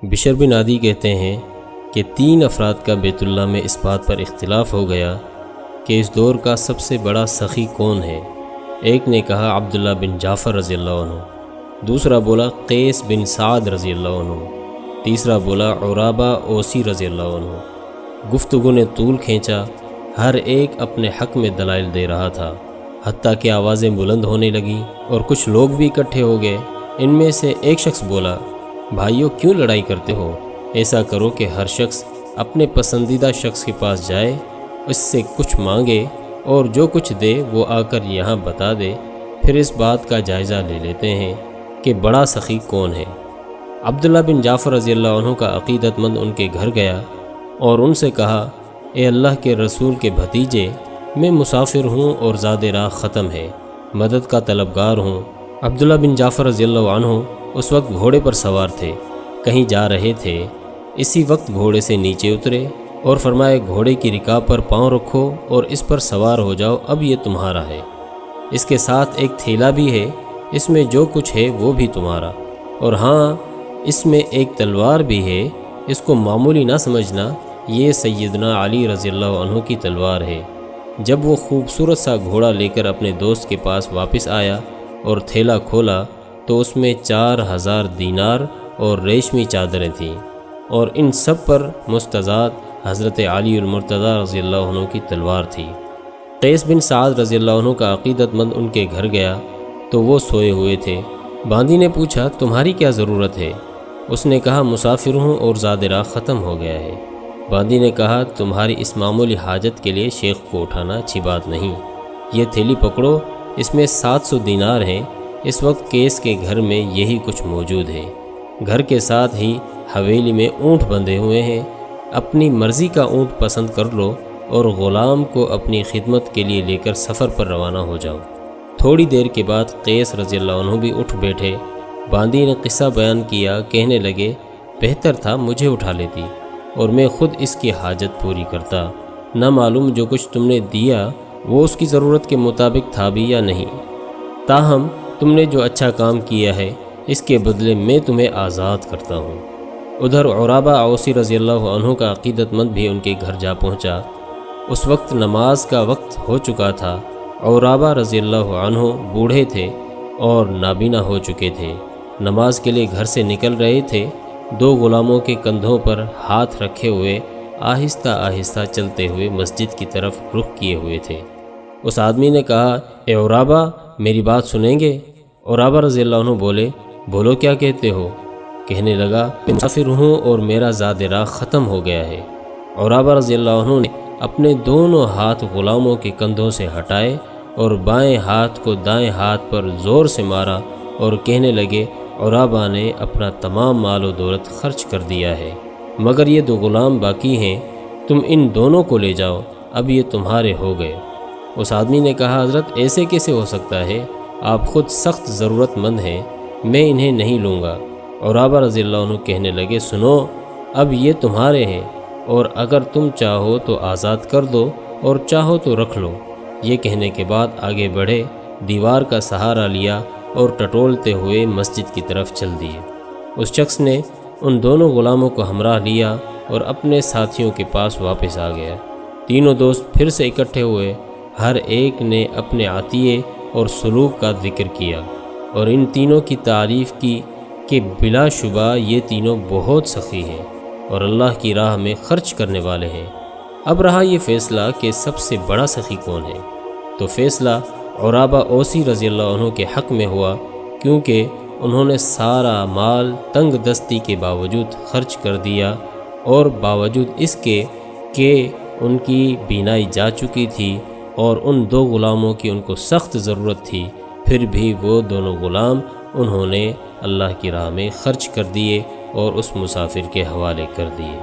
بشر بن عدی کہتے ہیں کہ 3 افراد کا بیت اللہ میں اس بات پر اختلاف ہو گیا کہ اس دور کا سب سے بڑا سخی کون ہے۔ ایک نے کہا عبداللہ بن جعفر رضی اللہ عنہ، دوسرا بولا قیس بن سعد رضی اللہ عنہ، تیسرا بولا عرابہ اوسی رضی اللہ عنہ۔ گفتگو نے طول کھینچا، ہر ایک اپنے حق میں دلائل دے رہا تھا، حتیٰ کہ آوازیں بلند ہونے لگیں اور کچھ لوگ بھی اکٹھے ہو گئے۔ ان میں سے ایک شخص بولا، بھائیو کیوں لڑائی کرتے ہو؟ ایسا کرو کہ ہر شخص اپنے پسندیدہ شخص کے پاس جائے، اس سے کچھ مانگے اور جو کچھ دے وہ آ کر یہاں بتا دے، پھر اس بات کا جائزہ لے لیتے ہیں کہ بڑا سخی کون ہے۔ عبداللہ بن جعفر رضی اللہ عنہ کا عقیدت مند ان کے گھر گیا اور ان سے کہا، اے اللہ کے رسول کے بھتیجے، میں مسافر ہوں اور زاد راہ ختم ہے، مدد کا طلبگار ہوں۔ عبداللہ بن جعفر رضی اللہ عنہ اس وقت گھوڑے پر سوار تھے، کہیں جا رہے تھے۔ اسی وقت گھوڑے سے نیچے اترے اور فرمائے، گھوڑے کی رکاب پر پاؤں رکھو اور اس پر سوار ہو جاؤ، اب یہ تمہارا ہے۔ اس کے ساتھ ایک تھیلا بھی ہے، اس میں جو کچھ ہے وہ بھی تمہارا، اور ہاں اس میں ایک تلوار بھی ہے، اس کو معمولی نہ سمجھنا، یہ سیدنا علی رضی اللہ عنہ کی تلوار ہے۔ جب وہ خوبصورت سا گھوڑا لے کر اپنے دوست کے پاس واپس آیا اور تھیلا کھولا تو اس میں 4000 دینار اور ریشمی چادریں تھیں، اور ان سب پر مستضاد حضرت علی المرتضیٰ رضی اللہ عنہ کی تلوار تھی۔ قیس بن سعد رضی اللہ عنہ کا عقیدت مند ان کے گھر گیا تو وہ سوئے ہوئے تھے۔ باندی نے پوچھا، تمہاری کیا ضرورت ہے؟ اس نے کہا، مسافر ہوں اور زاد راہ ختم ہو گیا ہے۔ باندی نے کہا، تمہاری اس معمولی حاجت کے لیے شیخ کو اٹھانا اچھی بات نہیں، یہ تھیلی پکڑو، اس میں 700 دینار ہیں۔ اس وقت کیس کے گھر میں یہی کچھ موجود ہے۔ گھر کے ساتھ ہی حویلی میں اونٹ بندھے ہوئے ہیں، اپنی مرضی کا اونٹ پسند کر لو اور غلام کو اپنی خدمت کے لیے لے کر سفر پر روانہ ہو جاؤ۔ تھوڑی دیر کے بعد قیس رضی اللہ عنہ بھی اٹھ بیٹھے۔ باندی نے قصہ بیان کیا، کہنے لگے، بہتر تھا مجھے اٹھا لیتی اور میں خود اس کی حاجت پوری کرتا، نہ معلوم جو کچھ تم نے دیا وہ اس کی ضرورت کے مطابق تھا بھی یا نہیں، تاہم تم نے جو اچھا کام کیا ہے اس کے بدلے میں تمہیں آزاد کرتا ہوں۔ ادھر عرابہ اوسی رضی اللہ عنہ کا عقیدت مند بھی ان کے گھر جا پہنچا۔ اس وقت نماز کا وقت ہو چکا تھا۔ عرابہ رضی اللہ عنہ بوڑھے تھے اور نابینا ہو چکے تھے، نماز کے لیے گھر سے نکل رہے تھے، 2 غلاموں کے کندھوں پر ہاتھ رکھے ہوئے آہستہ آہستہ چلتے ہوئے مسجد کی طرف رخ کیے ہوئے تھے۔ اس آدمی نے کہا، اے عرابہ، میری بات سنیں گے؟ عرابہ رضی اللہ عنہ بولے، بولو کیا کہتے ہو؟ کہنے لگا، میں مسافر ہوں اور میرا زاد راہ ختم ہو گیا ہے۔ عرابہ رضی اللہ عنہ نے اپنے دونوں ہاتھ غلاموں کے کندھوں سے ہٹائے اور بائیں ہاتھ کو دائیں ہاتھ پر زور سے مارا اور کہنے لگے، عرابہ نے اپنا تمام مال و دولت خرچ کر دیا ہے، مگر یہ 2 غلام باقی ہیں، تم ان دونوں کو لے جاؤ، اب یہ تمہارے ہو گئے۔ اس آدمی نے کہا، حضرت ایسے کیسے ہو سکتا ہے؟ آپ خود سخت ضرورت مند ہیں، میں انہیں نہیں لوں گا۔ عرابہ رضی اللہ عنہ کہنے لگے، سنو، اب یہ تمہارے ہیں، اور اگر تم چاہو تو آزاد کر دو اور چاہو تو رکھ لو۔ یہ کہنے کے بعد آگے بڑھے، دیوار کا سہارا لیا اور ٹٹولتے ہوئے مسجد کی طرف چل دیے۔ اس شخص نے ان دونوں غلاموں کو ہمراہ لیا اور اپنے ساتھیوں کے پاس واپس آ گیا۔ تینوں دوست پھر سے اکٹھے ہوئے، ہر ایک نے اپنے عطیے اور سلوک کا ذکر کیا اور ان تینوں کی تعریف کی کہ بلا شبہ یہ تینوں بہت سخی ہیں اور اللہ کی راہ میں خرچ کرنے والے ہیں۔ اب رہا یہ فیصلہ کہ سب سے بڑا سخی کون ہے، تو فیصلہ عرابہ اوسی رضی اللہ عنہ کے حق میں ہوا، کیونکہ انہوں نے سارا مال تنگ دستی کے باوجود خرچ کر دیا، اور باوجود اس کے کہ ان کی بینائی جا چکی تھی اور ان 2 غلاموں کی ان کو سخت ضرورت تھی، پھر بھی وہ دونوں غلام انہوں نے اللہ کی راہ میں خرچ کر دیے اور اس مسافر کے حوالے کر دیے۔